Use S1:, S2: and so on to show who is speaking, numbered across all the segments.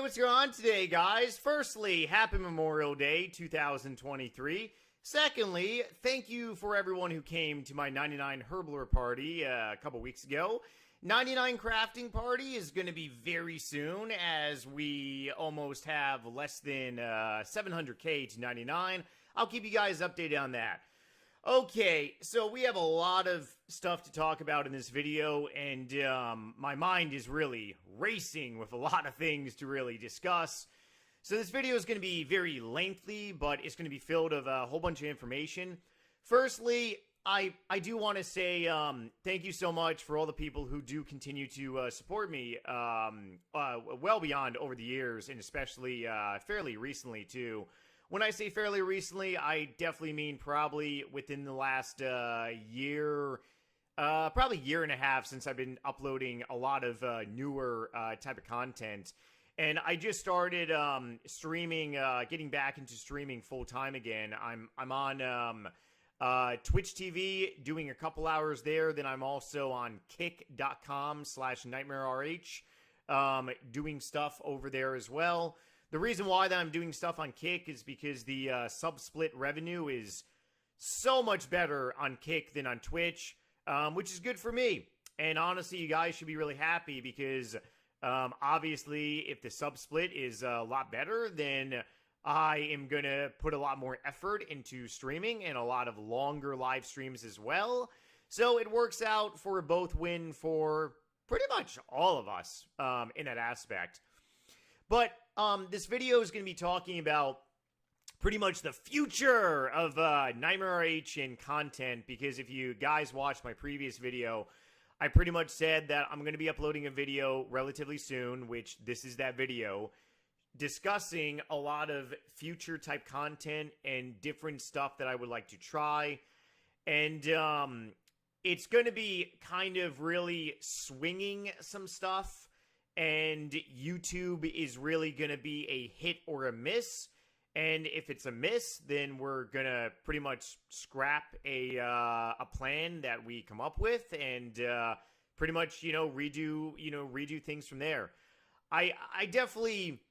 S1: what's going on today, guys? Firstly, happy Memorial Day 2023. Secondly, thank you for everyone who came to my 99 Herblore party a couple weeks ago. 99 crafting party is going to be very soon, as we almost have less than 700k to 99. I'll keep you guys updated on that. Okay, so we have a lot of stuff to talk about in this video, and my mind is really racing with a lot of things to really discuss. So this video is going to be very lengthy, but it's going to be filled with a whole bunch of information. Firstly, I do want to say thank you so much for all the people who do continue to support me well beyond over the years, and especially fairly recently too. When I say fairly recently, I definitely mean probably within the last year, probably year and a half since I've been uploading a lot of newer type of content. And I just started streaming, getting back into streaming full time again. I'm on Twitch TV, doing a couple hours there. Then I'm also on kick.com/NightmareRH, doing stuff over there as well. The reason why that I'm doing stuff on Kick is because the sub-split revenue is so much better on Kick than on Twitch, which is good for me. And honestly, you guys should be really happy because obviously if the sub-split is a lot better, then I am going to put a lot more effort into streaming and a lot of longer live streams as well. So it works out for a both win for pretty much all of us in that aspect. But this video is going to be talking about pretty much the future of NightmareRH and content, because if you guys watched my previous video, I pretty much said that I'm going to be uploading a video relatively soon, which this is that video, discussing a lot of future type content and different stuff that I would like to try. And it's going to be kind of really swinging some stuff. And YouTube is really going to be a hit or a miss. And if it's a miss, then we're going to pretty much scrap a plan that we come up with and pretty much, redo things from there. I definitely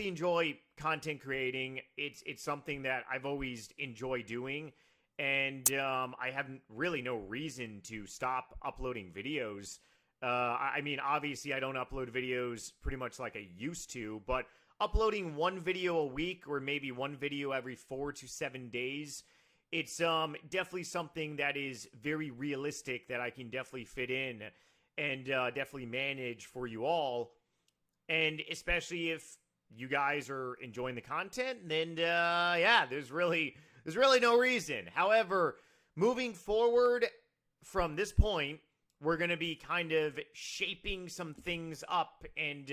S1: enjoy content creating. It's something that I've always enjoyed doing. And I have really no reason to stop uploading videos. I mean, obviously, I don't upload videos pretty much like I used to, but uploading one video a week or maybe one video every 4 to 7 days, it's definitely something that is very realistic that I can definitely fit in and definitely manage for you all. And especially if you guys are enjoying the content, then yeah, there's really no reason. However, moving forward from this point, we're going to be kind of shaping some things up and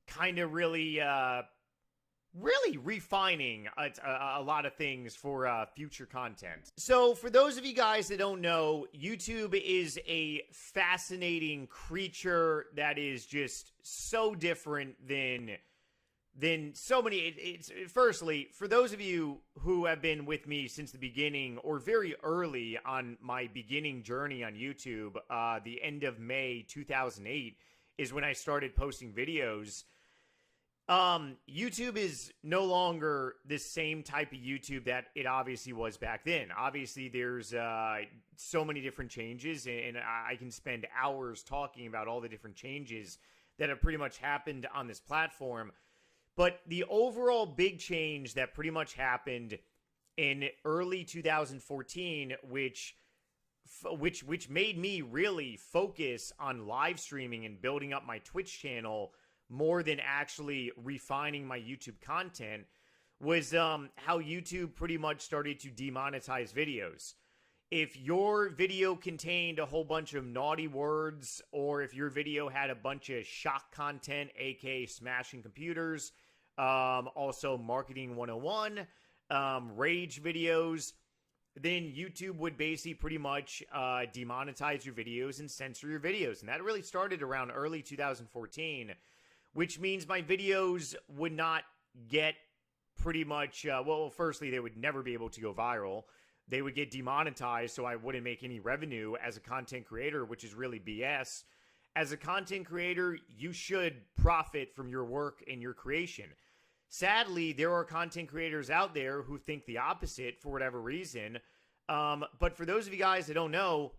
S1: kind of really refining a lot of things for future content. So for those of you guys that don't know, YouTube is a fascinating creature that is just so different than so many. Firstly, for those of you who have been with me since the beginning or very early on my beginning journey on YouTube, the end of May 2008 is when I started posting videos. YouTube is no longer the same type of YouTube that it obviously was back then. Obviously, there's so many different changes, and I can spend hours talking about all the different changes that have pretty much happened on this platform. But the overall big change that pretty much happened in early 2014, which made me really focus on live streaming and building up my Twitch channel more than actually refining my YouTube content, was how YouTube pretty much started to demonetize videos. If your video contained a whole bunch of naughty words, or if your video had a bunch of shock content, aka smashing computers, also marketing 101, rage videos, then YouTube would basically pretty much demonetize your videos and censor your videos. And that really started around early 2014, which means my videos would not get pretty much, well, firstly, they would never be able to go viral. They would get demonetized, so I wouldn't make any revenue as a content creator, which is really BS. As a content creator, you should profit from your work and your creation. Sadly, there are content creators out there who think the opposite for whatever reason. But for those of you guys that don't know,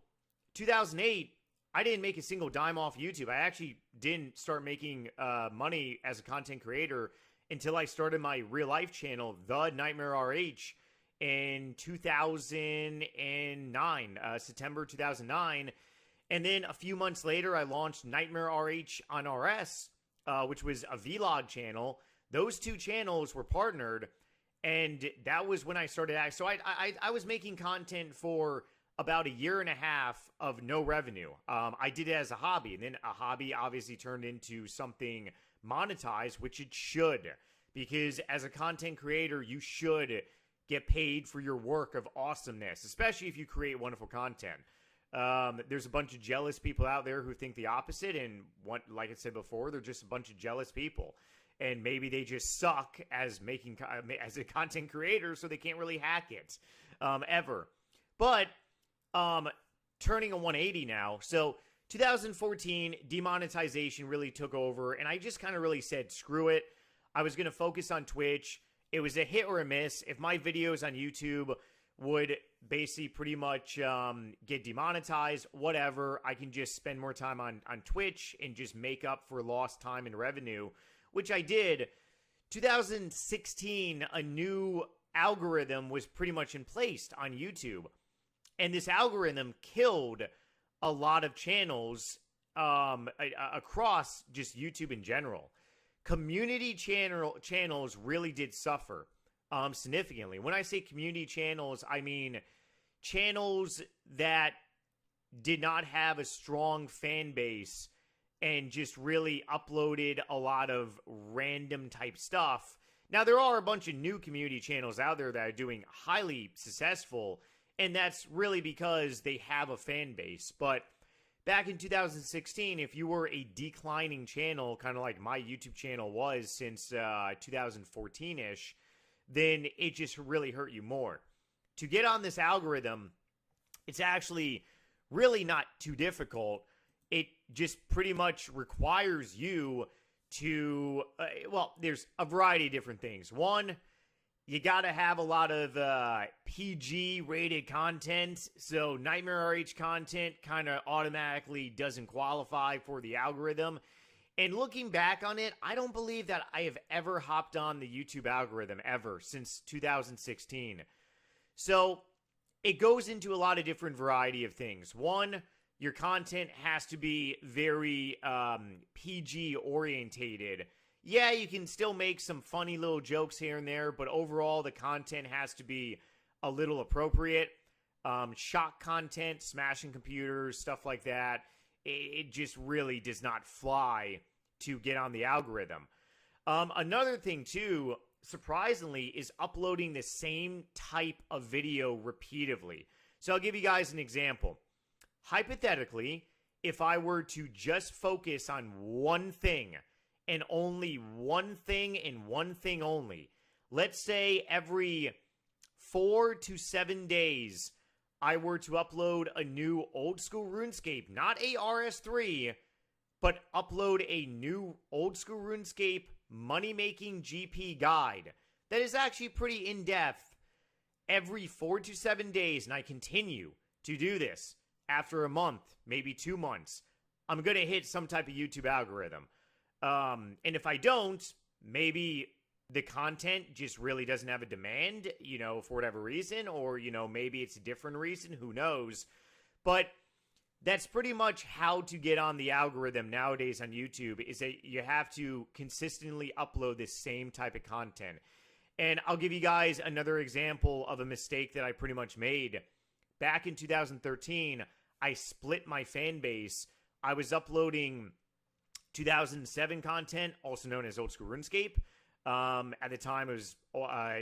S1: 2008, I didn't make a single dime off YouTube. I actually didn't start making money as a content creator until I started my real life channel, the NightmareRH, in 2009, September 2009. And then a few months later, I launched NightmareRH on RS, which was a vlog channel. Those two channels were partnered, and that was when I started. So I was making content for about a year and a half of no revenue. I did it as a hobby, and then a hobby obviously turned into something monetized, which it should, because as a content creator, you should get paid for your work of awesomeness, especially if you create wonderful content. There's a bunch of jealous people out there who think the opposite, and like I said before, they're just a bunch of jealous people. And maybe they just suck as a content creator, so they can't really hack it ever. But turning a 180 now. So 2014, demonetization really took over, and I just kind of really said, screw it. I was going to focus on Twitch. It was a hit or a miss. If my videos on YouTube would basically pretty much get demonetized, whatever, I can just spend more time on Twitch and just make up for lost time and revenue, which I did. 2016, a new algorithm was pretty much in place on YouTube. And this algorithm killed a lot of channels across just YouTube in general. Community channels really did suffer significantly. When I say community channels, I mean channels that did not have a strong fan base and just really uploaded a lot of random type stuff. Now, there are a bunch of new community channels out there that are doing highly successful, and that's really because they have a fan base. But back in 2016, if you were a declining channel, kind of like my YouTube channel was since 2014-ish, then it just really hurt you more. To get on this algorithm, it's actually really not too difficult. It just pretty much requires you to, there's a variety of different things. One, you got to have a lot of PG-rated content, so NightmareRH content kind of automatically doesn't qualify for the algorithm. And looking back on it, I don't believe that I have ever hopped on the YouTube algorithm ever since 2016. So it goes into a lot of different variety of things. One, your content has to be very PG orientated. Yeah, you can still make some funny little jokes here and there, but overall the content has to be a little appropriate. Shock content, smashing computers, stuff like that, it just really does not fly to get on the algorithm. Another thing too, surprisingly, is uploading the same type of video repeatedly. So I'll give you guys an example. Hypothetically, if I were to just focus on one thing and only one thing and one thing only, let's say every 4 to 7 days, I were to upload a new old school RuneScape, not a RS3, but upload a new old school RuneScape money-making GP guide that is actually pretty in-depth every 4 to 7 days, and I continue to do this after a month, maybe 2 months, I'm going to hit some type of YouTube algorithm. And if I don't, maybe the content just really doesn't have a demand, for whatever reason, or, maybe it's a different reason, who knows. But that's pretty much how to get on the algorithm nowadays on YouTube, is that you have to consistently upload this same type of content. And I'll give you guys another example of a mistake that I pretty much made. Back in 2013, I split my fan base. I was uploading 2007 content, also known as Old School RuneScape. At the time, it was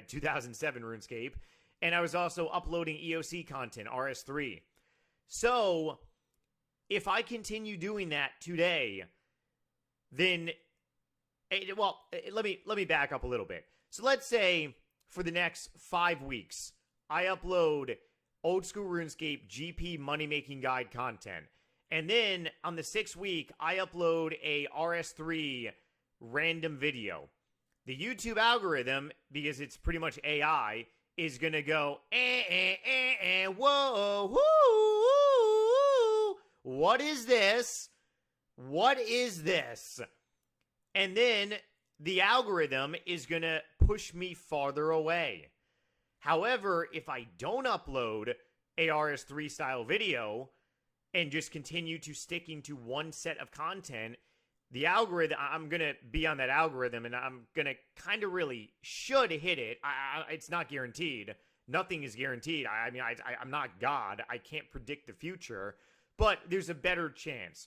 S1: 2007 RuneScape. And I was also uploading EOC content, RS3. So, if I continue doing that today, then, let me back up a little bit. So let's say for the next 5 weeks, I upload Old School RuneScape GP Money Making Guide content. And then on the 6th week, I upload a RS3 random video. The YouTube algorithm, because it's pretty much AI, is going to go, whoa, whoo, what is this? What is this? And then the algorithm is going to push me farther away. However, if I don't upload a RS3 style video and just continue to sticking to one set of content, the algorithm, I'm going to be on that algorithm and I'm going to kind of really should hit it. It's not guaranteed. Nothing is guaranteed. I'm not God. I can't predict the future, but there's a better chance.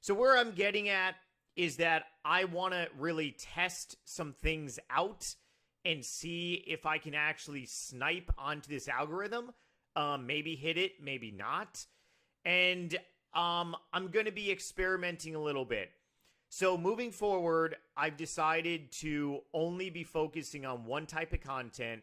S1: So where I'm getting at is that I want to really test some things out and see if I can actually snipe onto this algorithm. Maybe hit it, maybe not. And I'm going to be experimenting a little bit. So moving forward, I've decided to only be focusing on one type of content,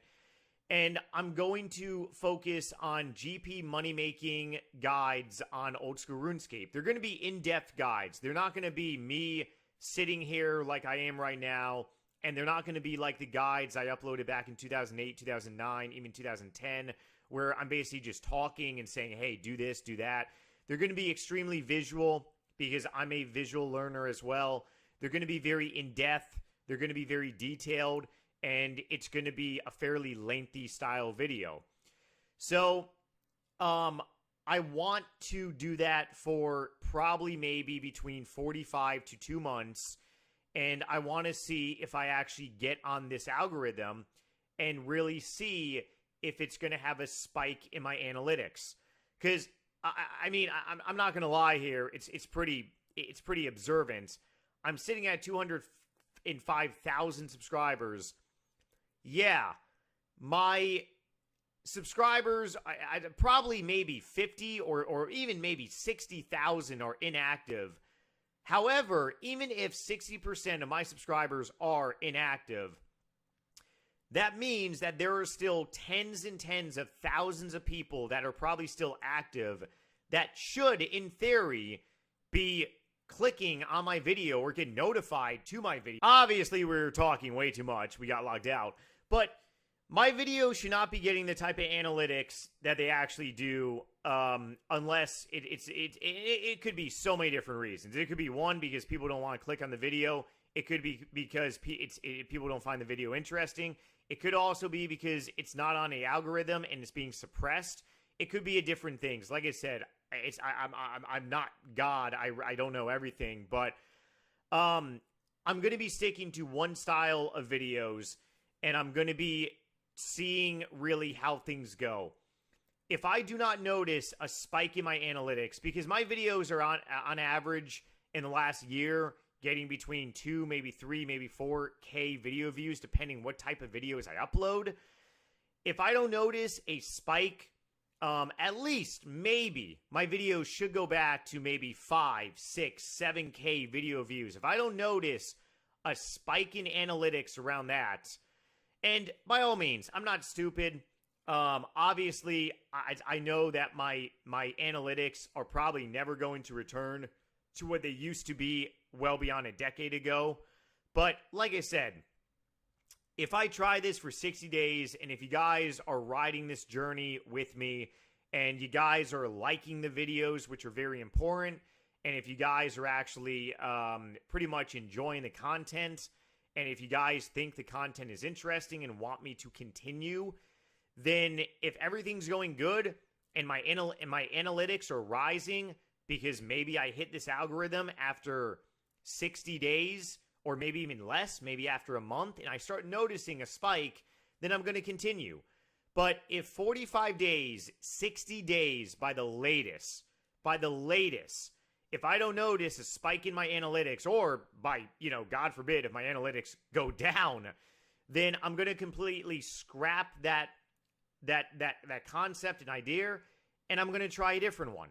S1: and I'm going to focus on GP money-making guides on Old School RuneScape. They're going to be in-depth guides. They're not going to be me sitting here like I am right now, and they're not going to be like the guides I uploaded back in 2008, 2009, even 2010, where I'm basically just talking and saying, hey, do this, do that. They're going to be extremely visual, because I'm a visual learner as well. They're going to be very in-depth. They're going to be very detailed. And it's going to be a fairly lengthy style video. So, I want to do that for probably maybe between 45 to 2 months. And I want to see if I actually get on this algorithm and really see if it's going to have a spike in my analytics. Because I'm not going to lie here. It's pretty observant. I'm sitting at 205,000 subscribers. Yeah, my subscribers, I probably maybe 50 or even maybe 60,000 are inactive. However, even if 60% of my subscribers are inactive, that means that there are still tens and tens of thousands of people that are probably still active that should, in theory, be clicking on my video or get notified to my video. Obviously, we're talking way too much. We got logged out. But my video should not be getting the type of analytics that they actually do unless it could be so many different reasons. It could be, one, because people don't want to click on the video. It could be because people don't find the video interesting. It could also be because it's not on the algorithm and it's being suppressed. It could be a different things. Like I said, I'm not God. I don't know everything, but I'm going to be sticking to one style of videos, and I'm going to be seeing really how things go. If I do not notice a spike in my analytics, because my videos are on average in the last year getting between 2, maybe 3, maybe 4K video views, depending what type of videos I upload. If I don't notice a spike, at least maybe my videos should go back to maybe 5, 6, 7K video views. If I don't notice a spike in analytics around that, and by all means, I'm not stupid. Obviously, I know that my analytics are probably never going to return to what they used to be well beyond a decade ago. But like I said, if I try this for 60 days, and if you guys are riding this journey with me, and you guys are liking the videos, which are very important, and if you guys are actually pretty much enjoying the content, and if you guys think the content is interesting and want me to continue, then if everything's going good and my analytics are rising because maybe I hit this algorithm after 60 days or maybe even less, maybe after a month, and I start noticing a spike, then I'm going to continue. But if 45 days, 60 days by the latest, if I don't notice a spike in my analytics, or by, God forbid, if my analytics go down, then I'm going to completely scrap that concept and idea, and I'm going to try a different one.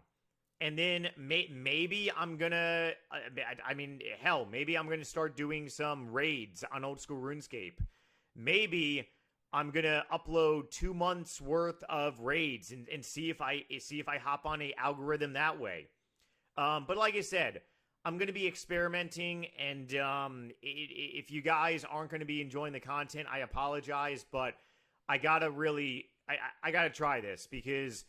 S1: And then maybe I'm going to, maybe I'm going to start doing some raids on Old School RuneScape. Maybe I'm going to upload 2 months worth of raids and see if I hop on a algorithm that way. But like I said, I'm going to be experimenting, and if you guys aren't going to be enjoying the content, I apologize, but I gotta really, I gotta try this, because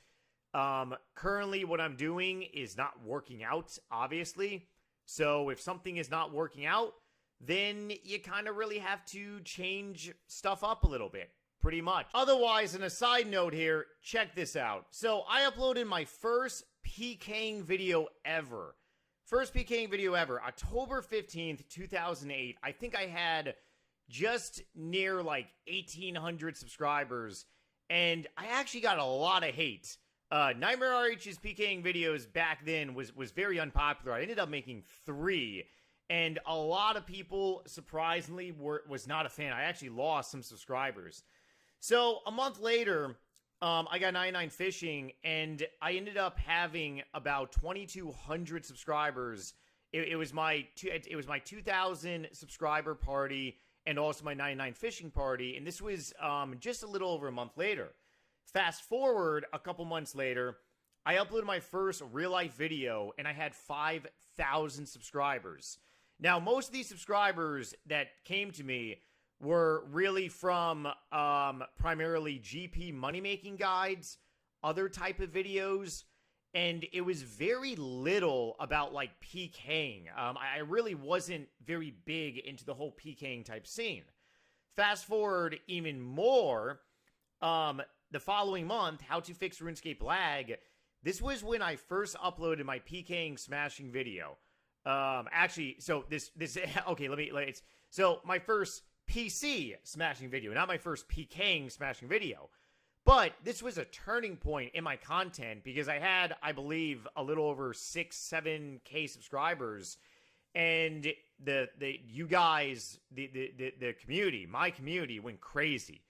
S1: currently what I'm doing is not working out, obviously. So if something is not working out, then you kind of really have to change stuff up a little bit, pretty much. Otherwise, on a side note here, check this out. So I uploaded my first PKing video ever. First PKing video ever, October 15th, 2008. I think I had just near like 1,800 subscribers, and I actually got a lot of hate. NightmareRH's PKing videos back then was very unpopular. I ended up making 3, and a lot of people, surprisingly, was not a fan. I actually lost some subscribers. So a month later, I got 99 Fishing, and I ended up having about 2,200 subscribers. It was my 2,000 subscriber party, and also my 99 Fishing party, and this was just a little over a month later. Fast forward a couple months later, I uploaded my first real-life video, and I had 5,000 subscribers. Now, most of these subscribers that came to me were really from primarily GP money-making guides, other type of videos, and it was very little about, like, PKing. I really wasn't very big into the whole PKing type scene. Fast forward even more, the following month, How to Fix RuneScape Lag, this was when I first uploaded my PKing smashing video. Actually, so this okay, so my first PC smashing video, not my first PKing smashing video. But this was a turning point in my content, because I had, I believe, a little over 6-7K subscribers, and you guys, the community, my community, went crazy.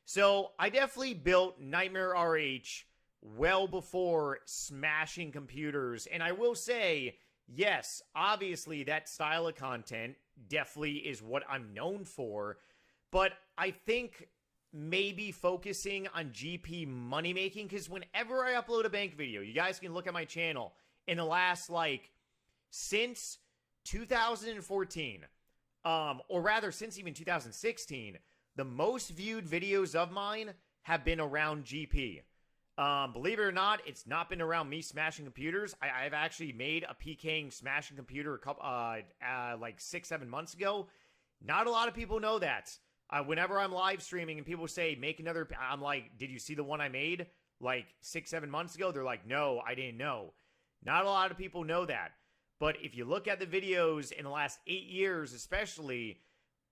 S1: So I definitely built NightmareRH well before smashing computers, and I will say, yes, obviously that style of content definitely is what I'm known for, but I think maybe focusing on GP money making, because whenever I upload a bank video, you guys can look at my channel, in the last, like, since 2014, or rather since even 2016, the most viewed videos of mine have been around GP. Believe it or not, it's not been around me smashing computers. I've actually made a PKing smashing computer a couple, like 6-7 months ago. Not a lot of people know that. Whenever I'm live streaming and people say, make another, I'm like, did you see the one I made like 6-7 months ago? They're like, no, I didn't know. Not a lot of people know that. But if you look at the videos in the last 8 years, especially,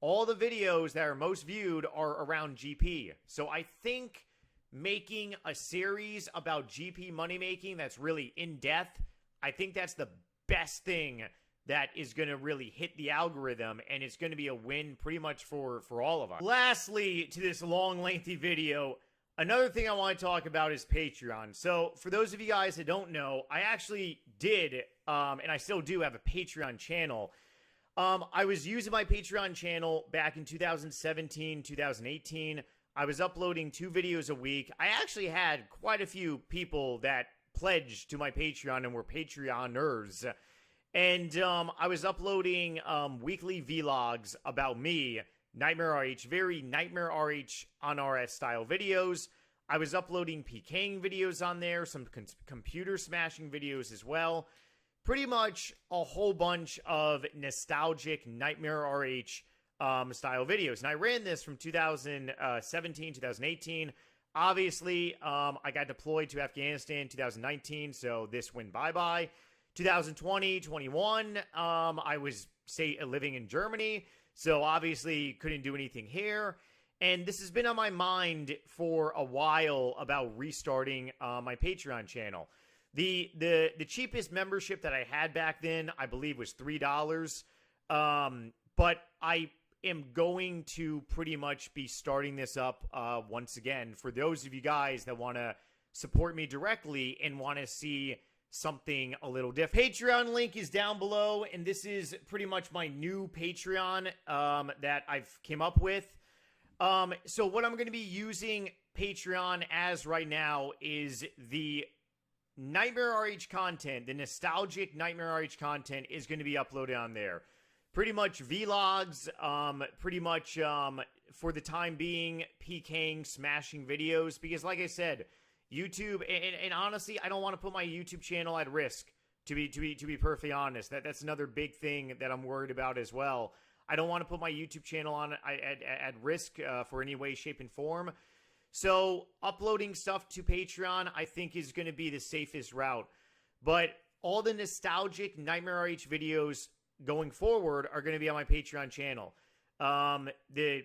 S1: all the videos that are most viewed are around GP. So I think making a series about GP money making that's really in depth, I think that's the best thing that is going to really hit the algorithm, and it's going to be a win pretty much for all of us. Lastly, to this long, lengthy video, another thing I want to talk about is Patreon. So for those of you guys that don't know, I actually did, and I still do have a Patreon channel. I was using my Patreon channel back in 2017, 2018. I was uploading 2 videos a week. I actually had quite a few people that pledged to my Patreon and were Patreoners. And I was uploading weekly vlogs about me, NightmareRH, very NightmareRH on RS style videos. I was uploading PKing videos on there, some computer smashing videos as well. Pretty much a whole bunch of nostalgic NightmareRH style videos. And I ran this from 2017, 2018. Obviously, I got deployed to Afghanistan 2019, so this went bye-bye. 2020, 21, I was, living in Germany, so obviously couldn't do anything here. And this has been on my mind for a while about restarting my Patreon channel. The cheapest membership that I had back then, I believe, was $3. But I am going to pretty much be starting this up once again for those of you guys that want to support me directly and want to see something a little different. Patreon link is down below, and this is pretty much my new Patreon that I've came up with. So what I'm going to be using Patreon as right now is the NightmareRH content, the nostalgic NightmareRH content is going to be uploaded on there. Pretty much vlogs, pretty much for the time being, PKing, smashing videos. Because like I said, YouTube, and honestly, I don't want to put my YouTube channel at risk, to be perfectly honest. That's another big thing that I'm worried about as well. I don't want to put my YouTube channel on at risk for any way, shape, and form. So uploading stuff to Patreon, I think, is going to be the safest route. But all the nostalgic NightmareRH videos going forward are going to be on my Patreon channel. The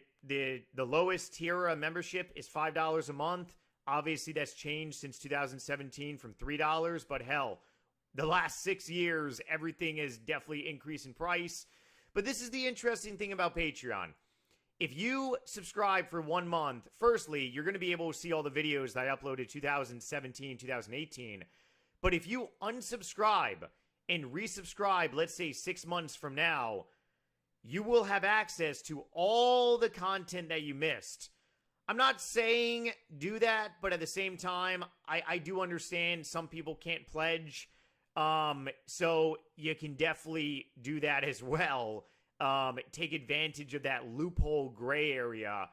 S1: lowest tier membership is $5 a month. Obviously, that's changed since 2017 from $3. But hell, the last 6 years, everything has definitely increased in price. But this is the interesting thing about Patreon. If you subscribe for 1 month, firstly, you're going to be able to see all the videos that I uploaded 2017, 2018. But if you unsubscribe and resubscribe, let's say 6 months from now, you will have access to all the content that you missed. I'm not saying do that, but at the same time, I do understand some people can't pledge. So you can definitely do that as well. Take advantage of that loophole gray area,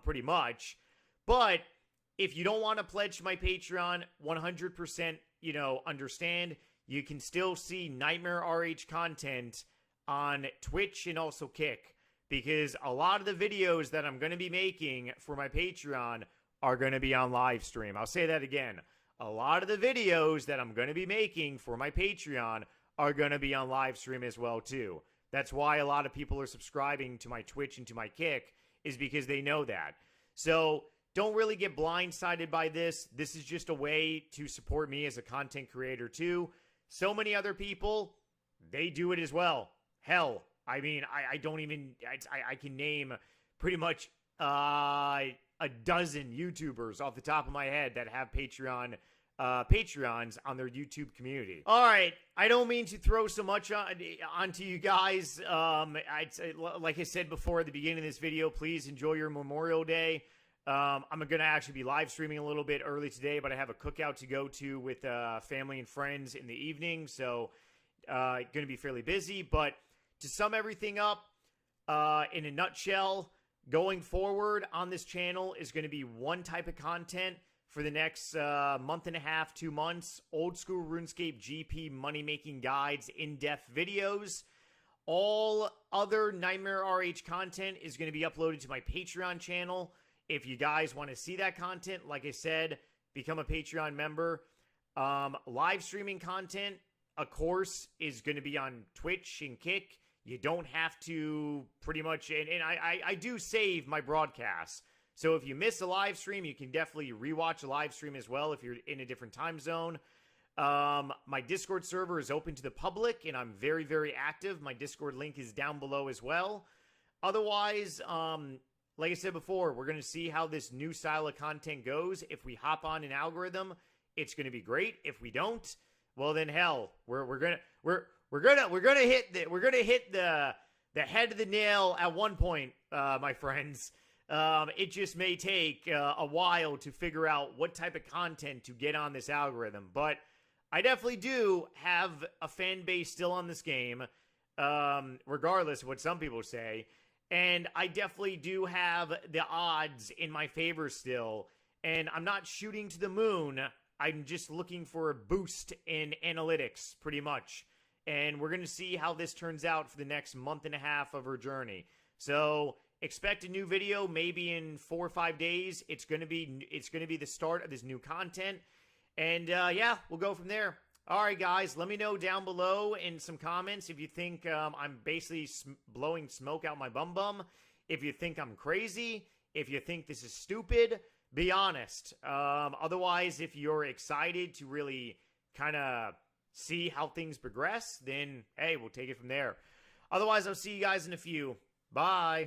S1: pretty much. But if you don't want to pledge to my Patreon, 100%, understand. You can still see NightmareRH content on Twitch and also Kick. Because a lot of the videos that I'm going to be making for my Patreon are going to be on live stream. I'll say that again. A lot of the videos that I'm going to be making for my Patreon are going to be on live stream as well, too. That's why a lot of people are subscribing to my Twitch and to my Kick, is because they know that. So don't really get blindsided by this. This is just a way to support me as a content creator, too. So many other people, they do it as well. Hell, I mean, I can name pretty much a dozen YouTubers off the top of my head that have Patreons on their YouTube community. All right, I don't mean to throw so much onto you guys. Like I said before at the beginning of this video, please enjoy your Memorial Day. I'm going to actually be live streaming a little bit early today, but I have a cookout to go to with family and friends in the evening, so going to be fairly busy. But to sum everything up, in a nutshell, going forward on this channel is going to be one type of content for the next month and a half, 2 months. Old school RuneScape GP money-making guides, in-depth videos. All other NightmareRH content is going to be uploaded to my Patreon channel. If you guys want to see that content, like I said, become a Patreon member. Live streaming content, of course, is going to be on Twitch and Kick. You don't have to pretty much, and I do save my broadcasts. So if you miss a live stream, you can definitely rewatch a live stream as well if you're in a different time zone. My Discord server is open to the public, and I'm very, very active. My Discord link is down below as well. Otherwise, like I said before, we're going to see how this new style of content goes. If we hop on an algorithm, it's going to be great. If we don't, well then hell, we're gonna hit the head of the nail at one point, my friends. It just may take a while to figure out what type of content to get on this algorithm, but I definitely do have a fan base still on this game, regardless of what some people say, and I definitely do have the odds in my favor still, and I'm not shooting to the moon. I'm just looking for a boost in analytics, pretty much. And we're going to see how this turns out for the next month and a half of our journey. So expect a new video maybe in 4 or 5 days. It's going to be the start of this new content. And yeah, we'll go from there. All right, guys, let me know down below in some comments if you think I'm basically blowing smoke out my bum. If you think I'm crazy, if you think this is stupid, be honest. Otherwise, if you're excited to really kind of see how things progress, then hey, we'll take it from there. Otherwise, I'll see you guys in a few. Bye.